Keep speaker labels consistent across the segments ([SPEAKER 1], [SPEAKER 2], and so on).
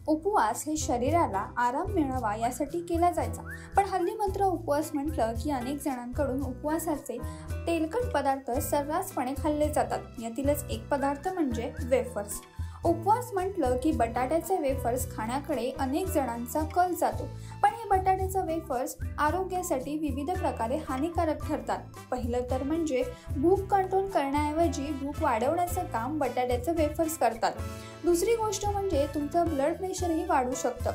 [SPEAKER 1] उपवास हे शरीराला आराम मिळावा यासाठी केला जायचा, पण हल्ली मात्र उपवास म्हटलं की अनेक जणांकडून उपवासाचे तेलकट पदार्थ सर्रासपणे खाल्ले जातात। यातीलच एक पदार्थ म्हणजे वेफर्स। उपवास म्हटलं की बटाट्याचे वेफर्स खाण्याकडे अनेक जणांचा कल जातो, पण हे बटाट्याचे वेफर्स आरोग्यासाठी विविध प्रकारे हानिकारक ठरतात। पहिलं तर म्हणजे भूक कंट्रोल करण्याऐवजी भूक वाढवण्याचं काम बटाट्याचे वेफर्स करतात। दुसरी गोष्ट म्हणजे तुमचं ब्लड प्रेशरही वाढू शकतं।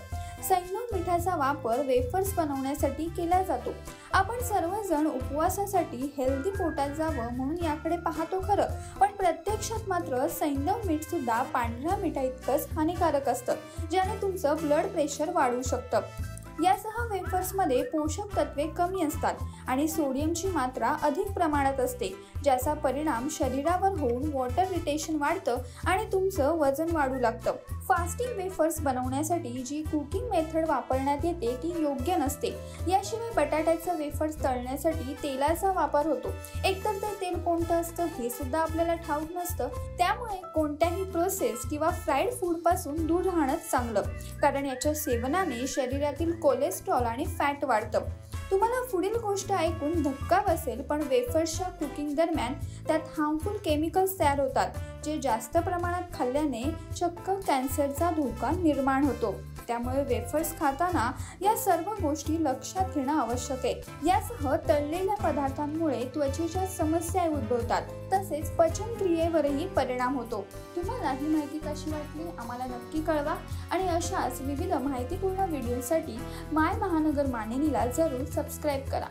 [SPEAKER 1] सैंधव मिठाचा वापर वेफर्स बनवण्यासाठी केला जातो। आपण सर्वजण उपवासासाठी हेल्दी पोटात जावं म्हणून याकडे पाहतो खरं, पण प्रत्यक्षात मात्र सैंधव मीठ सुद्धा पांढऱ्या मिठाइतकंच हानिकारक असतं, ज्याने तुमचं ब्लड प्रेशर वाढू शकतं। यासह वेफर्समध्ये पोषक तत्वे कमी असतात आणि सोडियमची मात्रा अधिक प्रमाणात असते, ज्याचा परिणाम शरीरावर होऊन वॉटर रिटेशन वाढतं आणि तुमचं वजन वाढू लागतं। फास्टिंग वेफर्स बनवण्यासाठी जी कुकिंग मेथड वापरण्यात येते ती योग्य नसते। याशिवाय बटाट्याचे वेफर्स तळण्यासाठी तेलाचा वापर होतो। एकतर ते तेल कोणतं असतं हे सुद्धा आपल्याला ठाऊक नसतं, त्यामुळे कोणत्याही प्रोसेस किंवा फ्राईड फूड पासून दूर राहणं चांगलं, कारण याच्या सेवनाने शरीरातील कोलेस्ट्रॉल आणि फॅट वाढतं। तुम्हाला पुढील गोष्ट ऐकून धक्का बसेल, पण वेफर्सच्या कुकिंग दरम्यान त्यात हार्मफुल केमिकल्स तयार होतात, जे जास्त प्रमाणात खाल्ल्याने चक्क कॅन्सरचा धोका निर्माण होतो। त्यामुळे वेफर्स खाताना या सर्व गोष्टी लक्षात घेणं आवश्यक आहे। यासह तळलेल्या पदार्थांमुळे त्वचेच्या समस्या उद्भवतात, तसेच पचनक्रियेवरही परिणाम होतो। तुम्हाला ही माहिती कशी वाटली आम्हाला नक्की कळवा आणि अशाच विविध माहितीपूर्ण व्हिडिओसाठी माय महानगर मानिनीला जरूर सबस्क्राईब करा।